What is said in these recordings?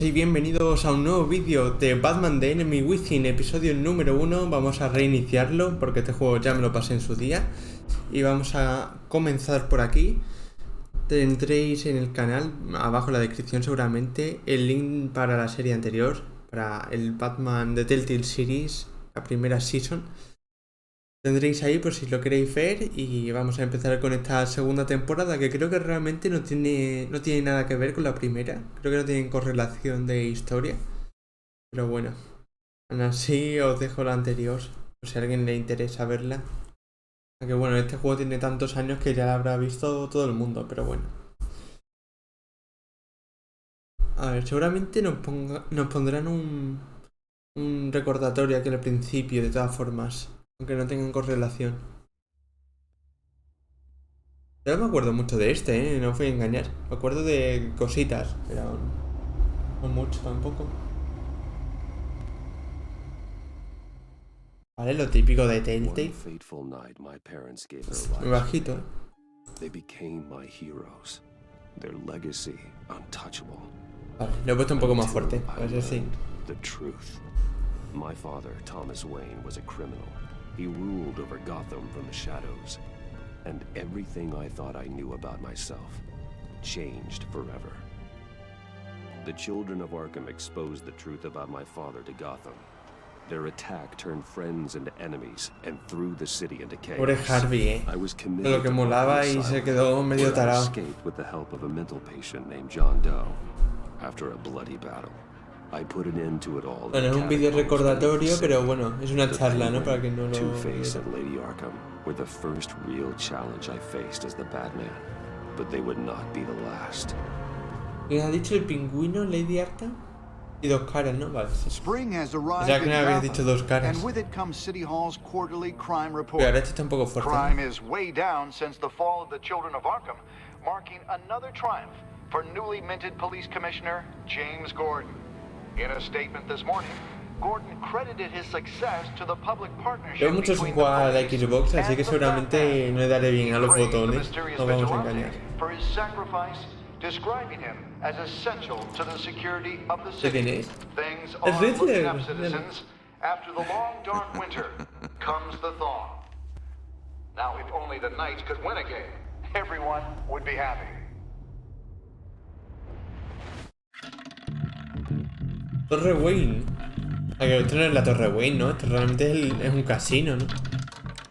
Y bienvenidos a un nuevo vídeo de Batman The Enemy Within, episodio número 1. Vamos a reiniciarlo porque este juego ya me lo pasé en su día. Y vamos a comenzar por aquí. Tendréis en el canal, abajo en la descripción seguramente, el link para la serie anterior, para el Batman de Telltale Series, la primera season. Tendréis ahí por si lo queréis ver y vamos a empezar con esta segunda temporada que creo que realmente no tiene nada que ver con la primera. Creo que no tienen correlación de historia. Pero bueno, aún así os dejo la anterior por si a alguien le interesa verla. Aunque bueno, este juego tiene tantos años que ya la habrá visto todo el mundo, pero bueno. A ver, seguramente nos pondrán un recordatorio aquí al principio de todas formas, aunque no tengan correlación. Yo no me acuerdo mucho de este, no os voy a engañar. Me acuerdo de cositas, pero no mucho tampoco. Vale, lo típico de Telltale. Muy bajito, ¿eh? Vale, lo he puesto un poco más fuerte, a ver si. My father, Thomas Wayne, was a criminal. He ruled over Gotham from the shadows. And everything I thought I knew about myself changed forever. The children of Arkham exposed the truth about my father to Gotham. Their attack turned friends into enemies and threw the city into chaos. Pobre Harvey, I was de committed lo que molaba y se quedó medio tarado. escaped with the help of a mental patient named John Doe. After a bloody battle, I put an end to it all. Bueno, es un vídeo recordatorio, pero bueno, es una charla, ¿no? Para que no lo... Two-Face and Lady Arkham were the first real challenge I faced as the Batman, but they would not be the last. ¿Quién ha dicho el pingüino, Lady Arkham? Y dos caras, ¿no? Vale. Spring has arrived Ya que me habías dicho dos caras. and with it comes City Hall's quarterly crime report. Pero ahora este está un poco fuerte, Crime ¿no? is way down since the fall of the Children of Arkham, marking another triumph for newly minted police commissioner James Gordon. In a statement this morning, Gordon credited his success to the public partnership. Veo mucho sin jugar a la Xbox, así que seguramente no le daré bien a los botones. No vamos a engañar. For his sacrifice, describing him as essential to the security of the city. ¿Quién es? Things Es are looking Riddler. up, citizens. After the long dark winter comes the thaw. Now, if only the Knights could win a game, everyone would be happy. Torre Wayne. Ah, que esto no es la Torre Wayne, ¿no? Esto realmente es un casino, ¿no?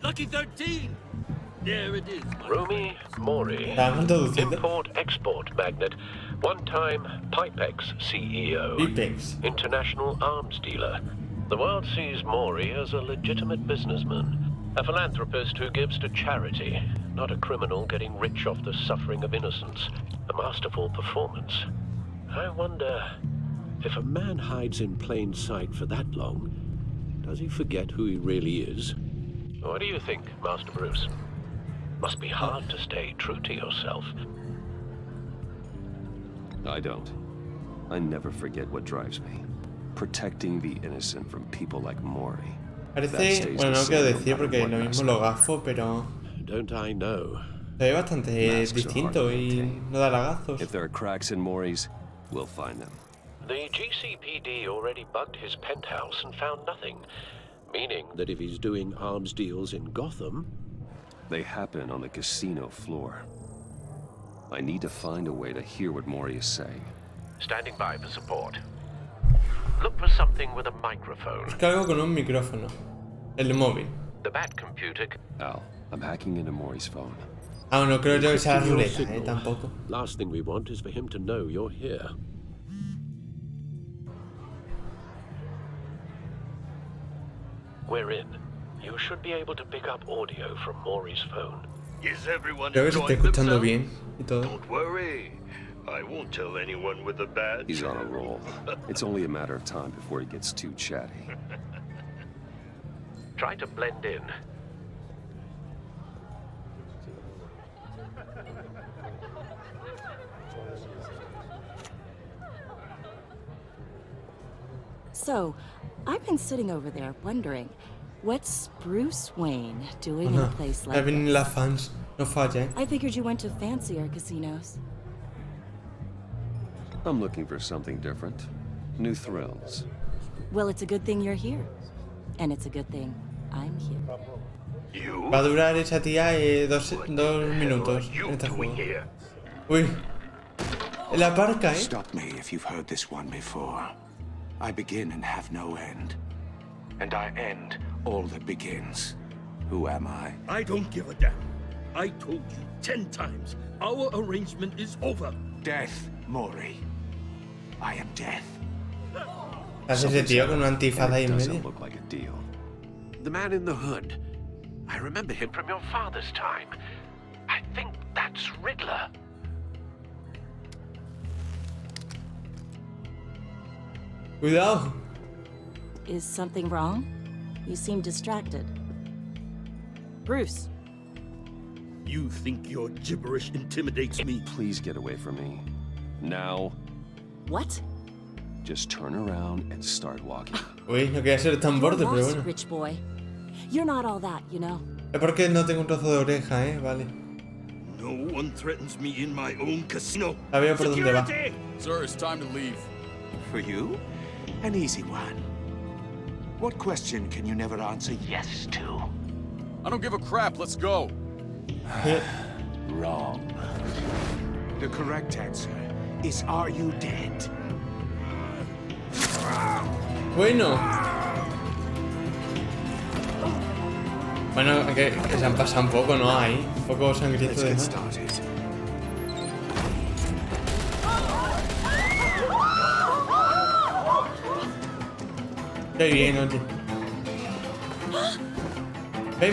Lucky 13! There it is. Rumi Mori, Estaban traduciendo. import-export magnate, one-time Pipex CEO, Pipex. international arms dealer. The world sees Mori as a legitimate businessman, a philanthropist who gives to charity, not a criminal getting rich off the suffering of innocence. A masterful performance. I wonder, if a man hides in plain sight for that long, does he forget who he really is? What do you think, Master Bruce? Must be hard to stay true to yourself. I don't. I never forget what drives me. Protecting the innocent from people like Mori. Parece, bueno, no quiero decir porque lo mismo lo gafo, pero Don't I know? se ve bastante distinto y no da lagazos. If there are cracks in Mori's, we'll find them. The GCPD already bugged his penthouse and found nothing, meaning that if he's doing arms deals in Gotham... They happen on the casino floor. I need to find a way to hear what Mori is saying. Standing by for support. Look for something with a microphone. Busca algo con un micrófono. El móvil. The Bat computer... Al, I'm hacking into Mori's phone. Ah, no creo yo que sea la Your ruleta, signal. tampoco. Last thing we want is for him to know you're here. We're in. You should be able to pick up audio from Maury's phone. Is everyone Creo que se está enjoying escuchando themselves? bien y todo. Don't worry. I won't tell anyone with a badge. He's on a roll. It's only a matter of time before he gets too chatty. Try to blend in. So, I've been sitting over there wondering, what's Bruce Wayne doing in a place Ahí like vienen las this? fans. No falla, ¿eh? I figured you went to fancier casinos. I'm looking for something different. New thrills. Well, it's a good thing you're here. And it's a good thing I'm here. You? Va a durar esa tía 2 minutos You en este doing juego. here? Uy. La parca, Stop me if you've heard this one before. I begin and have no end. And I end all that begins. Who am I? I don't give a damn. I told you 10 times. Our arrangement is over. Death, Maury. I am death. Hace ese tío con una antifaz ahí en Doesn't medio. look like a deal. The man in the hood. I remember him from your father's time. I think that's Riddler. Cuidado. Is something wrong? You seem distracted. Bruce, You think your gibberish intimidates me? Please get away from me. Now, what? just turn around and start walking. Uy, no quería ser tan borde, pero Lost, bueno. rich boy. You're not all that, you know. Es porque no tengo un trozo de oreja, vale. No one threatens me in my own casino. Sabía por dónde va. Security! Sir, it's time to leave. For you? An easy one. What question can you never answer yes to? I don't give a crap. Let's go. Wrong. The correct answer is, are you dead? Bueno. Bueno, que se han pasado un poco, ¿no? Ahí. Un poco sangrito Let's de get más. started. Qué bien, oye.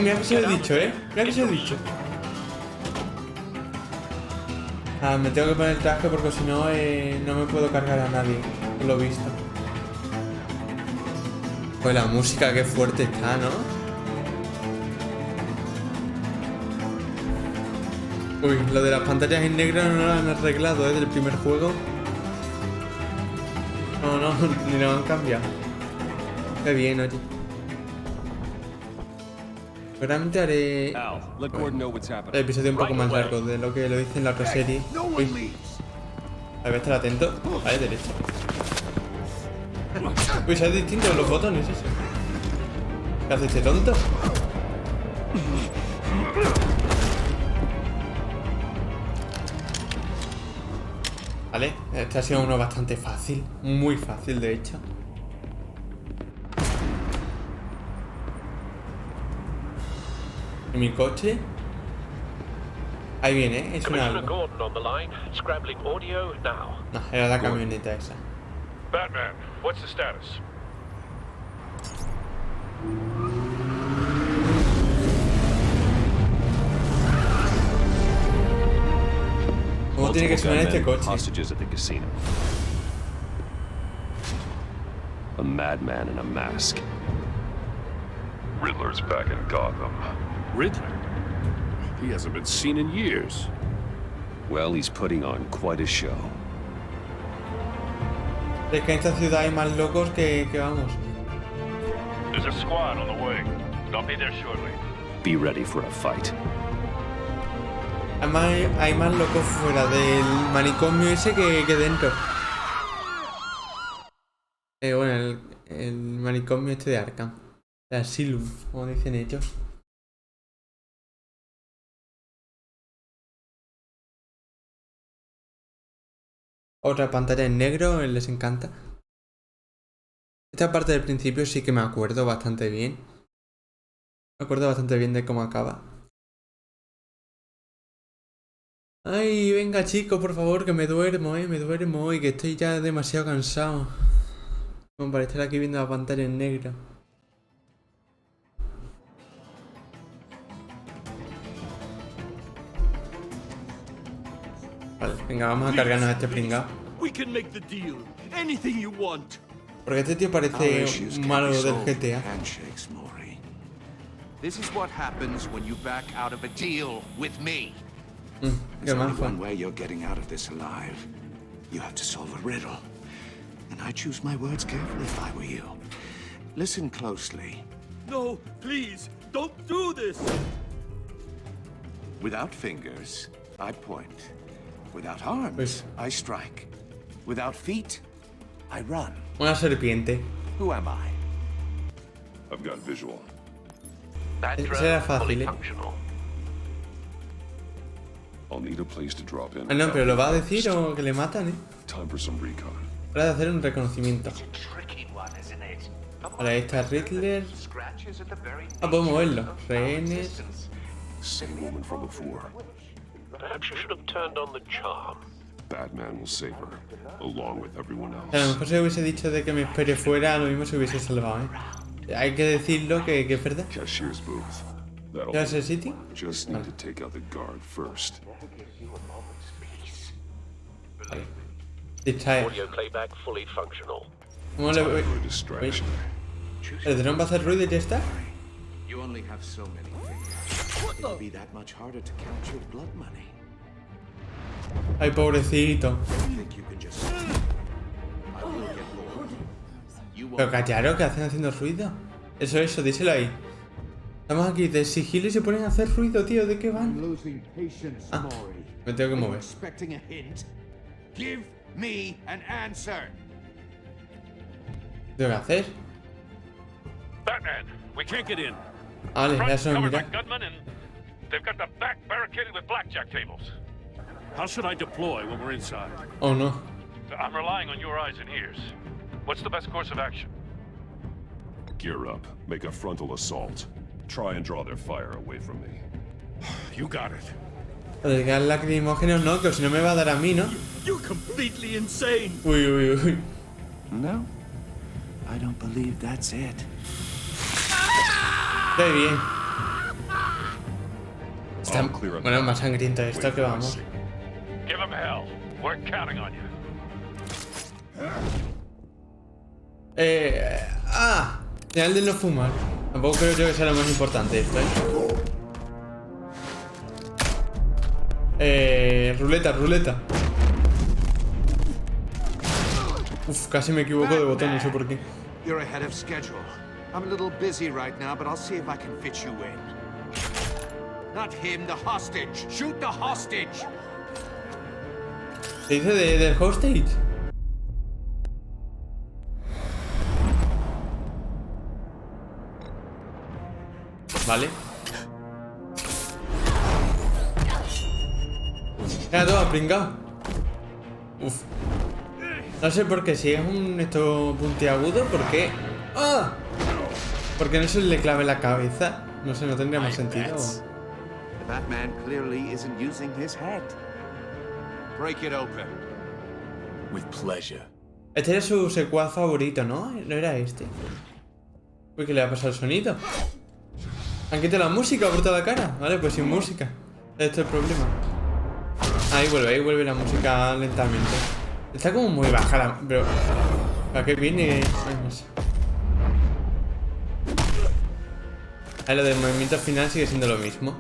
Mira que se lo he dicho, Mira que se lo he dicho. Ah, me tengo que poner el traje porque si no, no me puedo cargar a nadie. Por lo visto. Pues la música, qué fuerte está, ¿no? Uy, lo de las pantallas en negro no lo han arreglado, del primer juego. No, ni lo han cambiado. Qué bien, oye. Seguramente haré Al, let Gordon know what's el happening. episodio un poco más largo de lo que lo hice en la otra serie. Uy, a ver, estar atento. Vale, derecho. Uy, son distintos los botones, eso. ¿Qué hace este tonto? Vale, este ha sido uno bastante fácil. Muy fácil, de hecho. ¿Y mi coche? Ahí viene, es una Commissioner algo. Gordon on the line. Scrambling audio now. No, era la camioneta esa. Batman, what's the status? ¿Cómo tiene que Multiple sonar este gunmen, coche? hostages at the casino. A madman in a mask. Riddler's back in Gotham. Riddler? He hasn't been seen in years. Well, he's putting on quite a show. Es que en esta ciudad hay más locos que vamos. There's a squad on the way. They'll be there shortly. Be ready for a fight. Además hay más locos fuera del manicomio ese que dentro. Bueno, el manicomio este de Arkham. El Asylum, como dicen ellos. Otra pantalla en negro, les encanta. Esta parte del principio sí que me acuerdo bastante bien. Me acuerdo bastante bien de cómo acaba. Ay, venga chicos, por favor, que me duermo, me duermo y que estoy ya demasiado cansado. Como para estar aquí viendo la pantalla en negro. Vale, venga, vamos a cargarnos a este pringao. We can make the deal. Anything you want. Porque este tío Our parece issues un can malo be del solved with GTA. handshakes, Maury. This is what happens when you back out of a deal with me. Qué There's only mafa. one way you're getting out of this alive. You have to solve a riddle. And I choose my words carefully if I were you. Listen closely. No, please, don't do this. Without fingers, I point. Without arms, Pues- I strike. Without feet, I run. Una serpiente. Who am I? I've got visual. That Ese drone era fully fácil, ¿eh? functional. I'll need a place to drop in. Ah, no, pero lo va a decir o que le matan, ¿eh? Time for some recon. Hora de hacer un reconocimiento. Vale, ahí está Riddler. Ah, puedo moverlo. Rehenes. Same woman from before. Perhaps you should have turned on the charm. Batman will save her, along with everyone A lo else. mejor si hubiese dicho de que me espere fuera, lo mismo se hubiese salvado, ¿eh? Hay que decirlo que es verdad. Cashier's booth. That'll ¿Ya ese sitio? just need to take out the guard first. Distrae. Audio playback fully functional. ¿Cómo le voy? For a distraction. ¿El dron va a hacer ruido y ya está? You only have so many fingers. It'll be that much harder to count your blood money. Ay, pobrecito. Think you can just... I will get bored. You Pero won't... callaros, que hacen haciendo ruido. Eso, díselo ahí. Estamos aquí de sigilo y se ponen a hacer ruido, tío. ¿De qué van? Ah, me tengo que mover. Expecting a hint? Give me an answer. ¿Qué tengo que hacer? Batman, we can't get in. Vale, ya eso Covered by mira. gunmen, and they've got the back barricaded with blackjack tables. How should I deploy when we're inside? Oh, no. I'm relying on your eyes and ears. What's the best course of action? Gear up. Make a frontal assault. Try and draw their fire away from me. You got it. Lo de gas lacrimógenos no, que si no me va a dar a mí, ¿no? You're completely insane. Uy. No, I don't believe that's it. Qué bien. Está, I'll clear up bueno, that. más sangriento esto Wait que for my vamos. signal. Give him hell. We're counting on you. Señal de no fumar. Tampoco creo yo que sea lo más importante esto, Ruleta. Uf, casi me equivoco de botón, no sé por qué. You're ahead of schedule. I'm a little busy right now, but I'll see if I can fit you in. Not him, the hostage. Shoot the hostage. ¿Se dice del hostage? Vale. Toma, pringao. Uf. No sé por qué, si es un esto puntiagudo, ¿por qué? ¡Ah! ¿Por qué no se le clave la cabeza? No sé, no tendría más sentido. The Batman clearly isn't using his head. Break it open. With pleasure. Este era su secuaz favorito, ¿no? ¿No era este? Uy, ¿qué le ha pasado el sonido? ¿Han quitado la música por toda la cara? Vale, pues sin música. Este es el problema. Ahí vuelve la música lentamente. Está como muy baja la... Pero... ¿Para qué viene? Ay, no sé. Ahí lo del movimiento final sigue siendo lo mismo.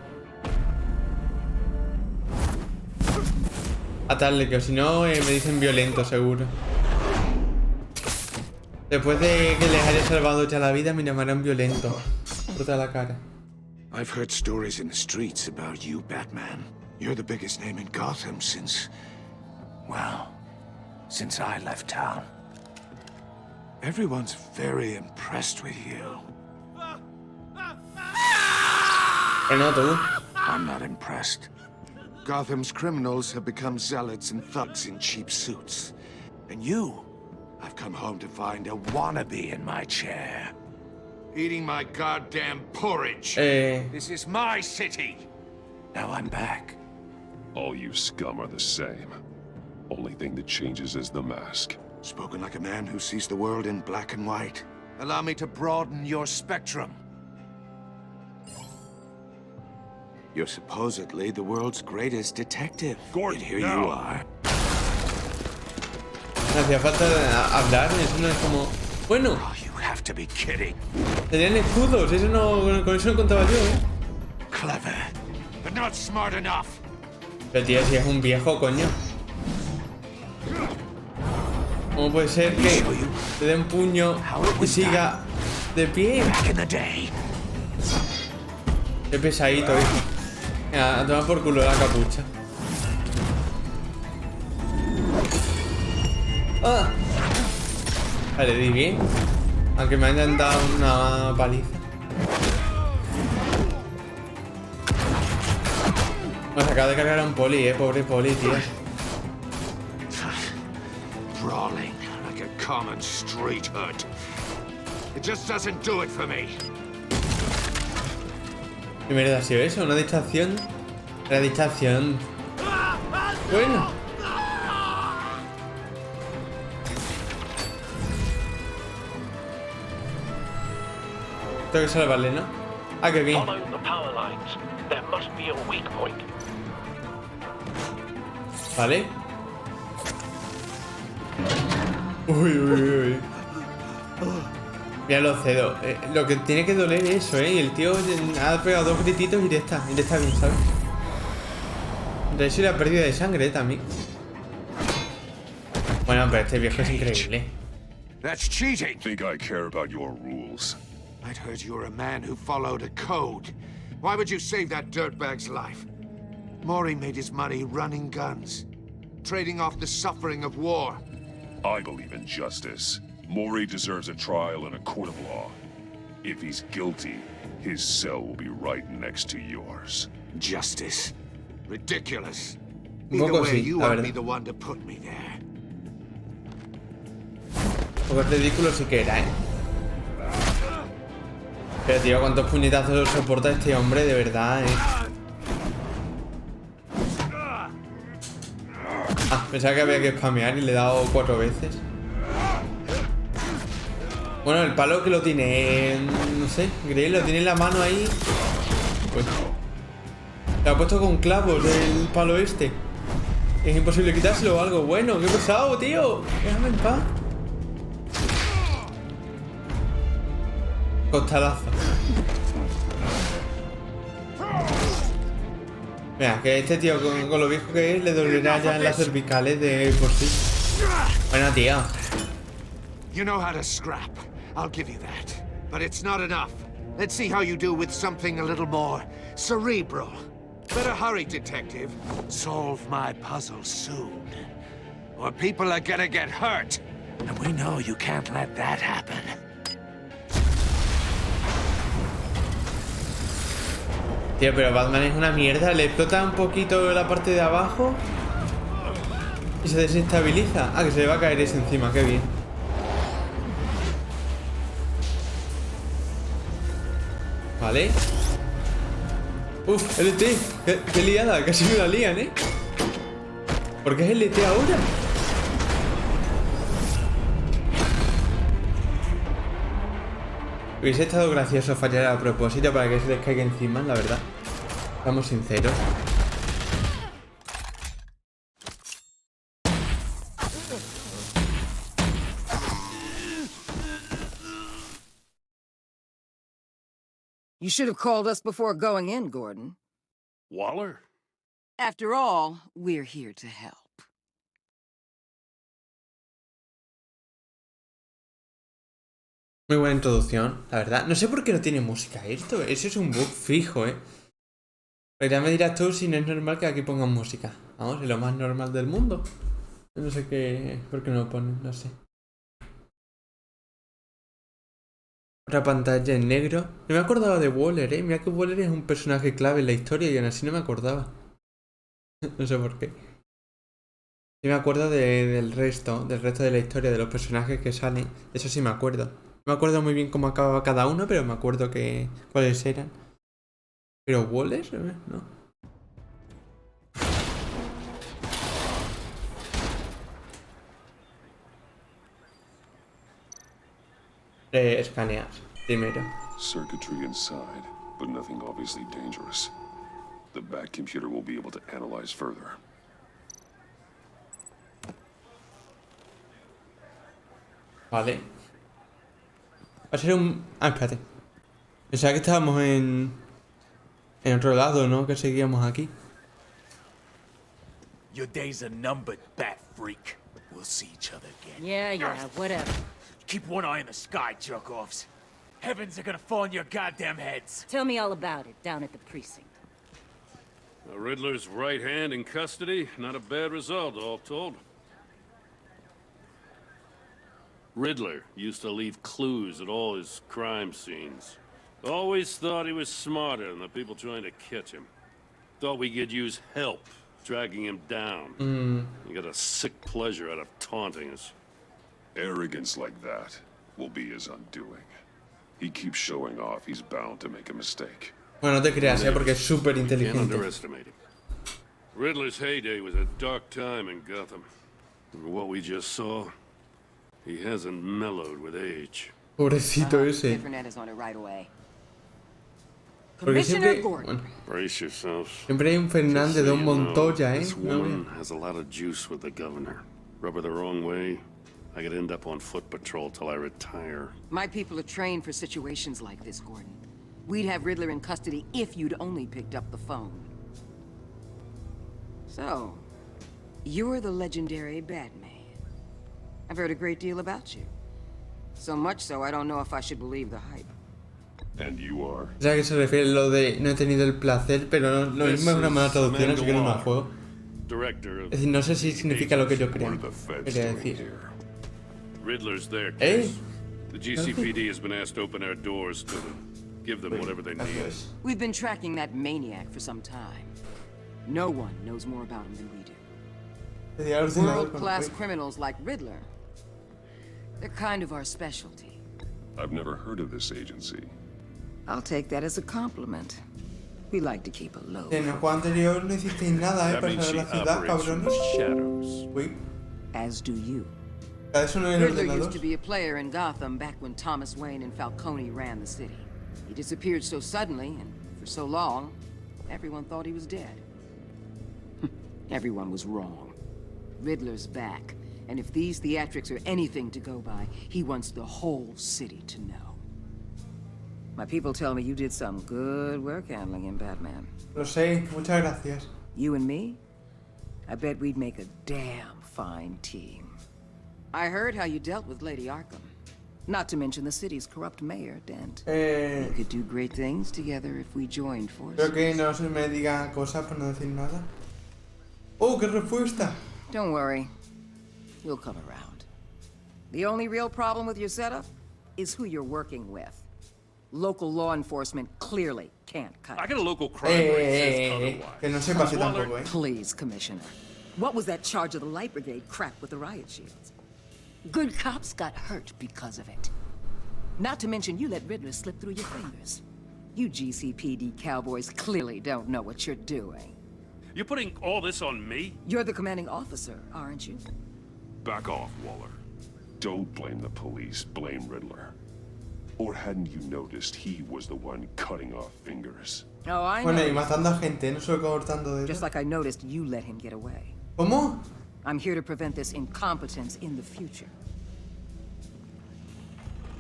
Atarle, que si no me dicen violento, seguro. Después de que les haya salvado ya la vida, me llamarán violento. Por toda la cara. I've heard stories in the streets about you, Batman. You're the biggest name in Gotham since... well, since I left town. Everyone's very impressed with you. No, tú. I'm not impressed. Gotham's criminals have become zealots and thugs in cheap suits. And you, I've come home to find a wannabe in my chair. Eating my goddamn porridge. This is my city. Now I'm back. All you scum are the same. Only thing that changes is the mask. Spoken like a man who sees the world in black and white. Allow me to broaden your spectrum. You're supposedly the world's greatest detective. Gordon, and here now. you are. Me hacía falta hablar, eso no es como... Bueno, Oh, you have to be kidding. tenían escudos, eso no, con eso no contaba yo, Clever, but not smart enough. Pero tío, si es un viejo, coño. ¿Cómo puede ser que te dé un puño y siga de pie? Back in the day. Qué pesadito, hijo. Mira, a tomar por culo la capucha. ¡Ah! Vale, di bien. Aunque me hayan dado una paliza. Nos acaba de cargar a un poli, pobre poli, tío. Brawling like a common street hood. It just doesn't do it for me. ¿Qué mierda ha sido eso? ¿Una distracción? La distracción. Bueno. Tengo que salvarle, ¿no? Ah, qué bien. Follow the power lines. There must be a weak point. Vale. Uy. Mira lo cedo. Lo que tiene que doler es eso, ¿eh? Y el tío ha pegado 2 grititos y ya está bien, ¿sabes? De hecho, la pérdida de sangre también. Bueno, pero este viejo es increíble. That's cheating. Think I care about your rules? I'd heard you were a man who followed a code. Why would you save that dirtbag's life? Maury made his money running guns, trading off the suffering of war. I believe in justice. Maury deserves a trial in a court of law. If he's guilty, his cell will be right next to yours. Justice. Ridiculous. Un Either poco way, sí, you la won't verdad. be the one to put me there. Un poco ridículo sí que era, ¿eh? Pero tío, ¿cuántos puñetazos soporta este hombre? De verdad, ¿eh? Ah, pensaba que había que spamear y le he dado 4 veces. Bueno, el palo que lo tiene... no sé, Grey lo tiene en la mano ahí. Pues... le ha puesto con clavos el palo este. Es imposible quitárselo o algo. Bueno, qué pesado, tío. Déjame en paz. Costalazo. Mira, que este tío con lo viejo que es le dolerá ya en las cervicales de por sí. Bueno, tío. You know how to scrap. I'll give you that. But it's not enough. Let's see how you do with something a little more cerebral. Better hurry, detective. Solve my puzzle soon. Or people are gonna get hurt. And we know you can't let that happen. Tío, pero Batman es una mierda. Le explota un poquito la parte de abajo y se desestabiliza. Ah, que se le va a caer ese encima. Qué bien. Vale. Uf, LT. Qué liada. Casi me la lían, ¿eh? ¿Por qué es LT ahora? Hubiese estado gracioso fallar a propósito para que se les caiga encima, la verdad. Estamos sinceros. You should have called us before going in, Gordon. Waller? After all, we're here to help. Muy buena introducción, la verdad. No sé por qué no tiene música esto. Eso es un bug fijo, ¿eh? Pero ya me dirás tú si no es normal que aquí pongan música. Vamos, es lo más normal del mundo. No sé qué... ¿por qué no lo ponen? No sé. Otra pantalla en negro. No me acordaba de Waller, ¿eh? Mira que Waller es un personaje clave en la historia y aún así no me acordaba. No sé por qué. Sí me acuerdo del resto de la historia, de los personajes que salen. De eso sí me acuerdo. No me acuerdo muy bien cómo acababa cada uno, pero me acuerdo que cuáles eran. ¿Pero Waller? No. Escanear primero. Circuitry inside, but nothing obviously dangerous. The back computer will be able to analyze further. Vale. Va a ser un... Ah, espérate. Pensaba que estábamos en otro lado, ¿no? Que seguíamos aquí. Your days are numbered, bat freak. We'll see each other again. Yeah, whatever. Keep one eye in the sky, jerk-offs. Heavens are gonna fall on your goddamn heads. Tell me all about it down at the precinct. The Riddler's right hand in custody. Not a bad result, all told. Riddler used to leave clues at all his crime scenes. Always thought he was smarter than the people trying to catch him. Thought we could use help dragging him down. He got a sick pleasure out of taunting us. Arrogance like that will be his undoing. He keeps showing off, he's bound to make a mistake. Bueno, no te creas, porque es súper Can't inteligente. underestimate him. Riddler's heyday was a dark time in Gotham. And what we just saw, he hasn't mellowed with age. Pobrecito ese. Internet is on it right away. Porque siempre, Gordon. bueno, Brace yourselves. siempre hay un Fernández de un Montoya, This woman has a lot of juice with the governor. Rub her the wrong way, I could end up on foot patrol till I retire. My people are trained for situations like this, Gordon. We'd have Riddler in custody if you'd only picked up the phone. So, you're the legendary Batman. I've heard a great deal about you. So much so, I don't know if I should believe the hype. And you are? O sea, que se refiere a lo de no he tenido el placer, pero lo mismo es una mala traducción, así que no me la juego. Es decir, no sé si significa lo que yo creo. Quería decir. Riddler's there, case. The GCPD has been asked to open our doors to them. Give them whatever they need. We've been tracking that maniac for some time. No one knows more about him than we do. World-class criminals like Riddler. They're kind of our specialty. I've never heard of this agency. I'll take that as a compliment. We like to keep a low. En el juego anterior no hicisteis nada, para saber la ciudad, cabrones. Uy. As do you. Eso no era el Riddler ordenador. used to be a player in Gotham back when Thomas Wayne and Falcone ran the city. He disappeared so suddenly and for so long, everyone thought he was dead. Everyone was wrong. Riddler's back, and if these theatrics are anything to go by, he wants the whole city to know. My people tell me you did some good work handling him, Batman. Lo sé, muchas gracias. You and me? I bet we'd make a damn fine team. I heard how you dealt with Lady Arkham. Not to mention the city's corrupt mayor, Dent. We could do great things together if we joined forces. Creo que no se me diga cosas por no decir nada. ¡Oh, qué respuesta! Don't worry. You'll come around. The only real problem with your setup is who you're working with. Local law enforcement clearly can't cut it. I got a local crime rate says otherwise. Que no se pase tampoco, Please, Commissioner. What was that charge of the Light Brigade crap with the riot shields? Good cops got hurt because of it. Not to mention you let Riddler slip through your fingers. You GCPD cowboys clearly don't know what you're doing. You're putting all this on me? You're the commanding officer, aren't you? Back off, Waller. Don't blame the police, blame Riddler. Or hadn't you noticed he was the one cutting off fingers? Oh, I know. Bueno, y matando a gente, no solo cortando dedos. Just like I noticed you let him get away. ¿Cómo? I'm here to prevent this incompetence in the future.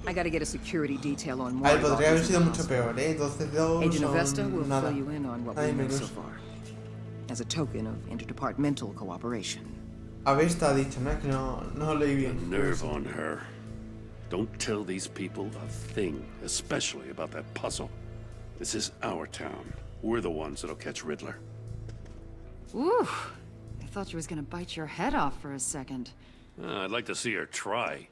I gotta get a security detail on A ver, podría haber sido mucho peor, ¿eh? 12-2 Agent Avesta son will nada. fill you in on what we know so far. As a token of interdepartmental cooperation. Avesta ha dicho, ¿no? Es que no leí bien. Nerve on her. Don't tell these people a thing, especially about that puzzle. This is our town. We're the ones that'll catch Riddler. Ooh, I thought you was gonna bite your head off for a second. I'd like to see her try.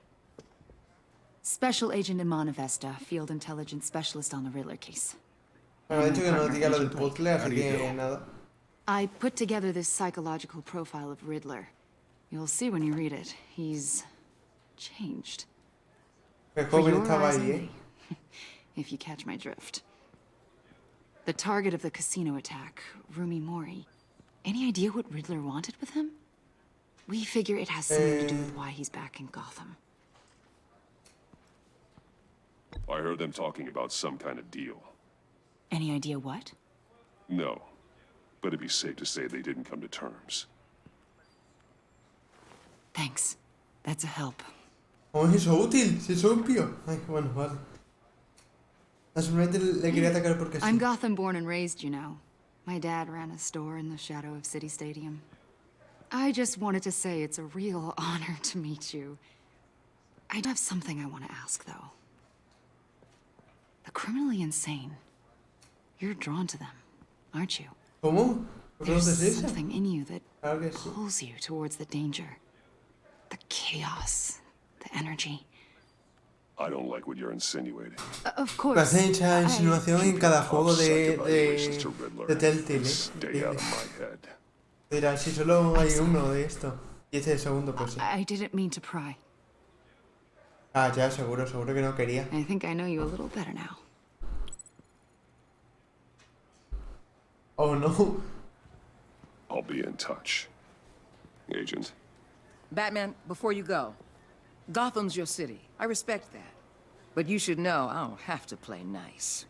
Special Agent Iman Avesta, Field Intelligence Specialist on the Riddler case. Me ha dicho que no diga lo del puzzle, así que nada. I put together this psychological profile of Riddler. You'll see when you read it. He's changed. Qué For joven your estaba eyes ahí, ¿eh? only, if you catch my drift. The target of the casino attack, Rumi Mori. Any idea what Riddler wanted with him? We figure it has something to do with why he's back in Gotham. I heard them talking about some kind of deal. Any idea what? No, but it'd be safe to say they didn't come to terms. Thanks. That's a help. ¿Cómo es eso útil? Si es obvio. Ay, bueno, vale. Simplemente le quería atacar porque sí. I'm Gotham born and raised, you know. My dad ran a store in the shadow of City Stadium. I just wanted to say it's a real honor to meet you. I do have something I want to ask, though. The criminally insane. You're drawn to them, aren't you? ¿Cómo? There's something in you that pulls you towards the danger. The chaos, the energy. I don't like what you're insinuating. Of course. Hacen esa insinuación en cada juego de Telltale. Stay out of my head. Mira, si solo hay uno de esto. Y este es el segundo, pues sí. I didn't mean to pry. Ah, ya, seguro que no quería. I think I know you a little better now. Oh, no. I'll be in touch. Agent. Batman, before you go, Gotham's your city. I respect that. But you should know I don't have to play nice.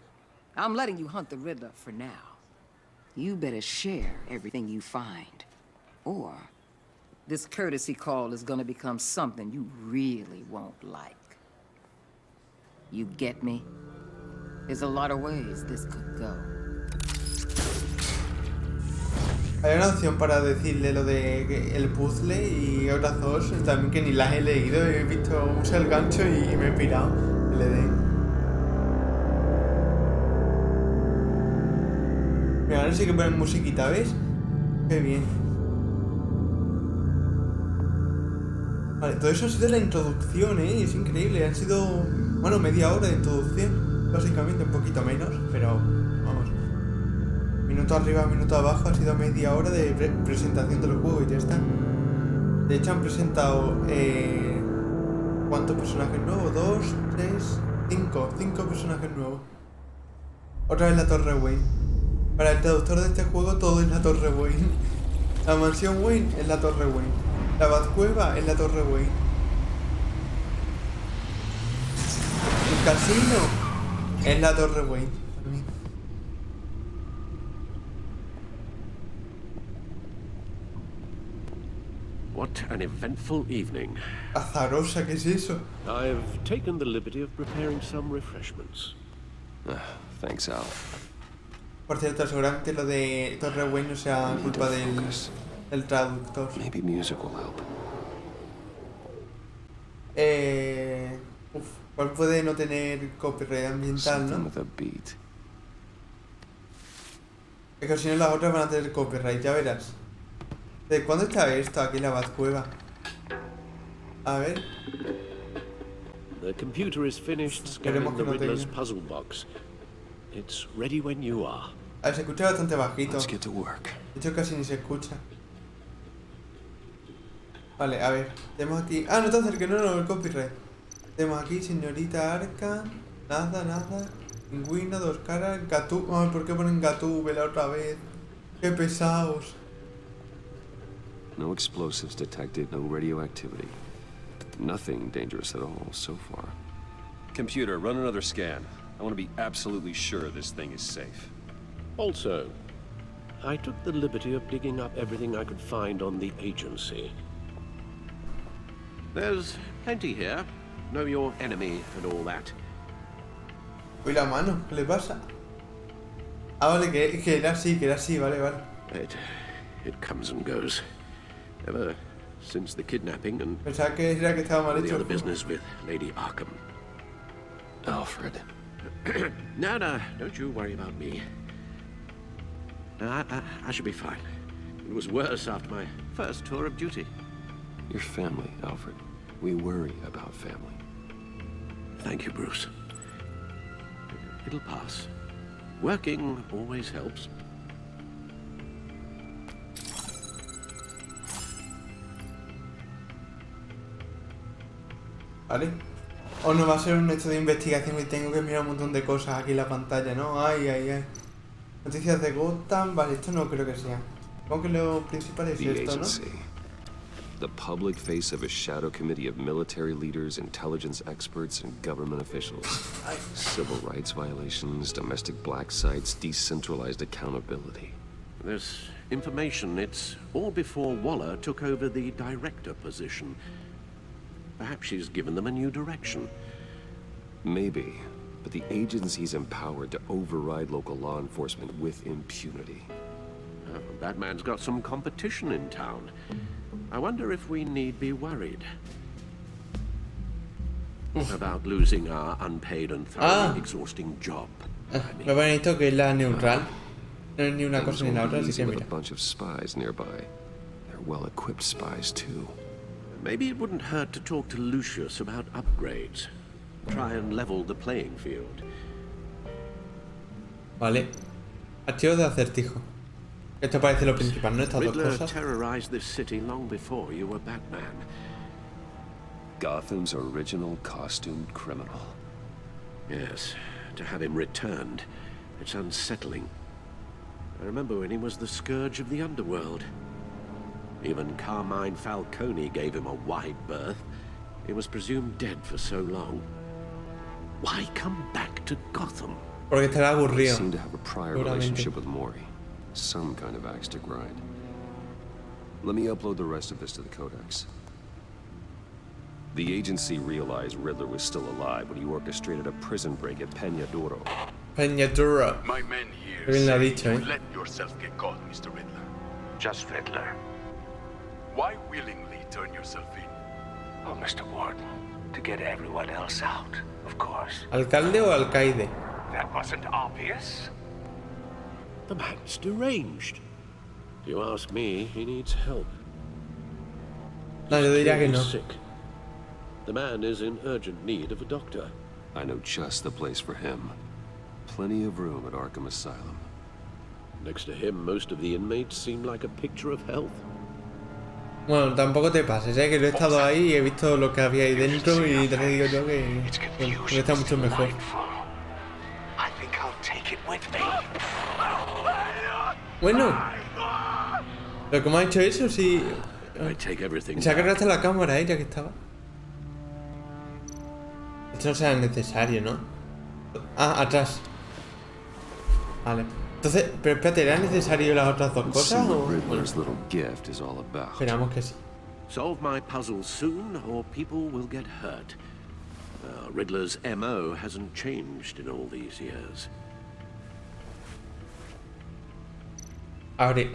I'm letting you hunt the Riddler for now. You better share everything you find. Or this courtesy call is gonna become something you really won't like. You get me? There's a lot of ways this could go. Hay una opción para decirle lo de el puzzle y otras dos también que ni las he leído. He visto usar el gancho y me he pirado. Le dé. Mira, ahora sí que ponen musiquita, ¿ves? Qué bien. Vale, todo eso ha sido la introducción, ¿eh? Es increíble. Han sido, bueno, media hora de introducción. Básicamente, un poquito menos, pero vamos. Minuto arriba, minuto abajo, ha sido media hora de presentación del juego y ya está. De hecho han presentado ¿cuántos personajes nuevos? 2, 3, 5 personajes nuevos. Otra vez la Torre Wayne. Para el traductor de este juego todo es la Torre Wayne. La mansión Wayne es la Torre Wayne. La Batcueva es la Torre Wayne. El casino es la Torre Wayne. What an eventful evening. Azarosa, ¿qué es eso? I've taken the liberty of preparing some refreshments. Thanks, Al. Por cierto, seguramente lo de Torre Wayne no sea culpa del traductor. Maybe music will help. ¿Cuál puede no tener copyright ambiental, no? Es que si no las otras van a tener copyright, ya verás. ¿De cuándo está esto aquí en la Batcueva? A ver. The computer is finished scanning the Riddler's puzzle box. It's ready when you are. A ver, se escucha bastante bajito. Let's get to work. De hecho, casi ni se escucha. Vale, a ver. Tenemos aquí... Ah, no te acerques, no, el copyright. Tenemos aquí, señorita Arca. Nada. Pingüino, 2 caras. Gatú... Ay, ¿por qué ponen Gatúbela otra vez? Qué pesados. No explosives detected, no radioactivity. Nothing dangerous at all so far. Computer, run another scan. I want to be absolutely sure this thing is safe. Also, I took the liberty of digging up everything I could find on the agency. There's plenty here. Know your enemy and all that. Uy, la mano, ¿qué le pasa? Ah, vale, que era así, vale. It comes and goes. Ever since the kidnapping and pensaba que era que estaba mal the hecho. other business with Lady Arkham. Alfred. No, don't you worry about me. No, I should be fine. It was worse after my first tour of duty. Your family, Alfred. We worry about family. Thank you, Bruce. It'll pass. Working always helps. ¿Vale? O no va a ser un hecho de investigación y tengo que mirar un montón de cosas aquí en la pantalla, ¿no? Ay. Noticias de Gotham, vale, esto no creo que sea. Supongo que lo principal es esto, ¿no? The public face of a shadow committee of military leaders, intelligence experts, and government officials. Civil rights violations, domestic black sites, decentralized accountability. This information, it's all before Waller took over the director position. Perhaps she's given them a new direction. Maybe, but the agency's empowered to override local law enforcement with impunity. Batman's got some competition in town. I wonder if we need be worried about losing our unpaid and thoroughly exhausting job. Lo bonito que es la neutral. No es ni una cosa ni la otra, así que mira. A bunch of spies nearby. They're well-equipped spies too. Maybe it wouldn't hurt to talk to Lucius about upgrades. try and level the playing field. Vale. Archivos de acertijo. ¿Qué te parece lo principal, no? Estas dos Riddler cosas. terrorized this city long before you were Batman. Gotham's original costumed criminal. Yes, to have him returned, it's unsettling. I remember when he was the scourge of the underworld. Even Carmine Falcone gave him a wide berth. He was presumed dead for so long. Why come back to Gotham? Porque estará He aburrido. seemed to have a prior relationship with Mori. Some kind of axe to grind. Let me upload the rest of this to the Codex. The agency realized Riddler was still alive when he orchestrated a prison break at Peñaduro. Peñaduro. My men here Bien lo ha say dicho, you let yourself get caught, Mr. Riddler. Just Riddler. Why willingly turn yourself in? Oh, Mr. Warden, to get everyone else out, of course. ¿Alcalde o alcaide? That wasn't obvious. The man's deranged. If you ask me, he needs help. No, yo diría que no. He's sick. The man is in urgent need of a doctor. I know just the place for him. Plenty of room at Arkham Asylum. Next to him, most of the inmates seem like a picture of health. Bueno, tampoco te pases, que yo he estado ahí y he visto lo que había ahí dentro y te digo yo que bueno, está mucho mejor. Bueno, pero ¿cómo ha hecho eso? Si se ha cargado hasta la cámara, ya que estaba. Esto no será necesario, ¿no? Ah, atrás. Vale. Entonces, pero espérate, ¿era necesario las otras dos cosas o...? Esperamos que sí. Solve my puzzle soon, or people will get hurt. Riddler's MO hasn't changed in all these years. Abre.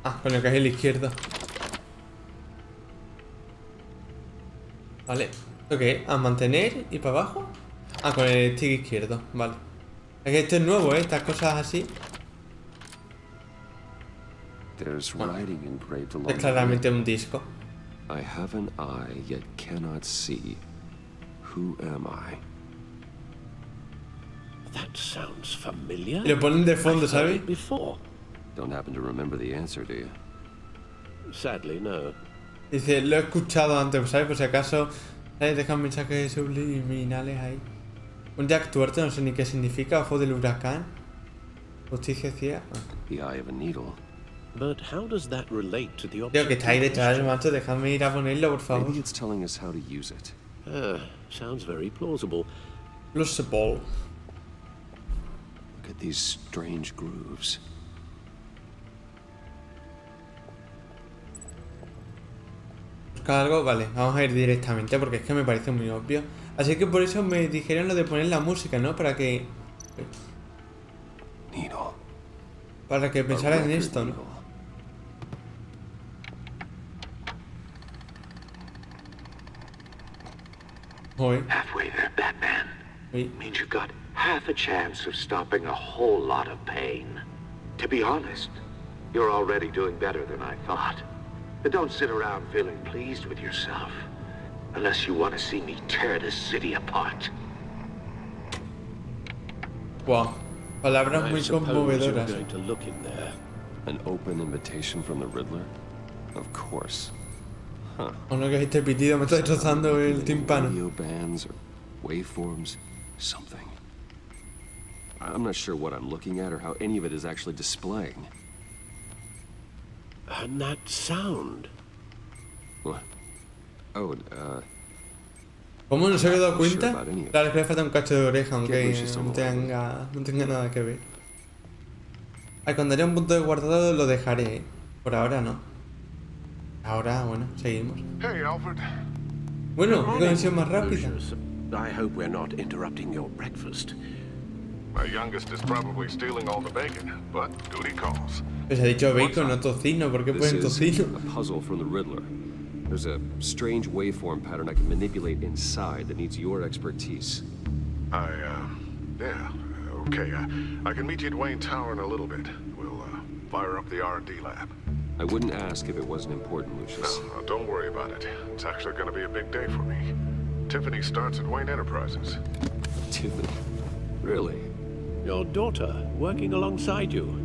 Ah, con el cajero izquierdo. Vale. ¿Esto qué es? A mantener y para abajo. Ah, con el stick izquierdo. Vale. Es que esto es nuevo, estas cosas así. Es claramente un disco. I have an eye yet cannot see. Who am I? That sounds familiar. Y lo ponen de fondo, ¿sabes? Before. Don't happen to remember the answer, do you? Sadly, no. Dice, lo he escuchado antes, ¿sabes? Por si acaso, ¿sabes? Dejan mensajes subliminales ahí. Un Jack tuerto, no sé ni qué significa. Ojo del huracán. Justicia ciega. The eye of a needle. But how does that relate to the Tío, que está ahí detrás, macho. Déjame ir a ponerlo, por favor. Maybe it's telling us how to use it. Sounds very plausible. Plausible. Look at these strange grooves. Busca algo, vale, vamos a ir directamente porque es que me parece muy obvio. Así que por eso me dijeron lo de poner la música, ¿no? Para que... Para que pensara en esto, ¿no? Joder. Halfway there, Batman. Means you got half a chance of stopping a whole lot of pain. To be honest, you're already doing better than I thought. But don't sit around feeling pleased with yourself. Unless you want to see me tear this city apart. Wow. Palabras muy conmovedoras. An open invitation from the Riddler? Of course. Huh. O no, que este pitido me está destrozando el tímpano. Audio bands or waveforms, something. I'm not sure what I'm looking at or how any of it is actually displaying. And that sound. What? Oh, ¿Cómo no se había dado cuenta? Claro, es que le falta un cacho de oreja, aunque no tenga nada que ver. Ay, cuando haya un punto de guardado lo dejaré, ¿eh? Por ahora no. Ahora, bueno, seguimos. Hey, Alfred. Bueno, qué conexión más rápida. I hope we're not interrupting your breakfast. My youngest is probably stealing all the bacon, but duty calls. Pues ha dicho bacon, no tocino. ¿Por qué ponen tocino? A puzzle from the Riddler. There's a strange waveform pattern I can manipulate inside that needs your expertise. Yeah, okay. I can meet you at Wayne Tower in a little bit. We'll fire up the R&D lab. I wouldn't ask if it wasn't important, Lucius. No, don't worry about it. It's actually going to be a big day for me. Tiffany starts at Wayne Enterprises. Tiffany? Really? Your daughter, working alongside you.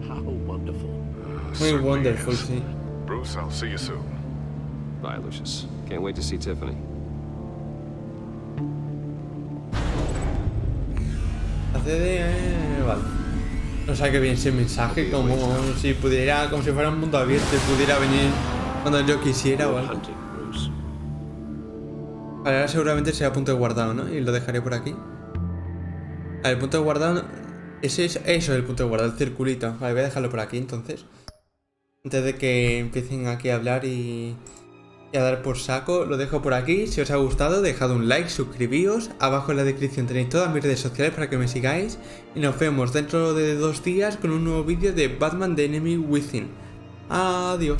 How wonderful. Muy wonderful, sí. Bruce, I'll see you soon. Bye, Lucius. Can't wait to see Tiffany. Vale. No sé qué bien ese mensaje, como si pudiera, como si fuera un mundo abierto y pudiera venir cuando yo quisiera o algo. Vale, ahora seguramente será punto de guardado, ¿no? Y lo dejaré por aquí. Vale, el punto de guardado. Eso es el punto de guardado, el circulito. Vale, voy a dejarlo por aquí entonces. Antes de que empiecen aquí a hablar y a dar por saco, lo dejo por aquí. Si os ha gustado, dejad un like, suscribíos. Abajo en la descripción tenéis todas mis redes sociales para que me sigáis. Y nos vemos dentro de 2 días con un nuevo vídeo de Batman The Enemy Within. Adiós.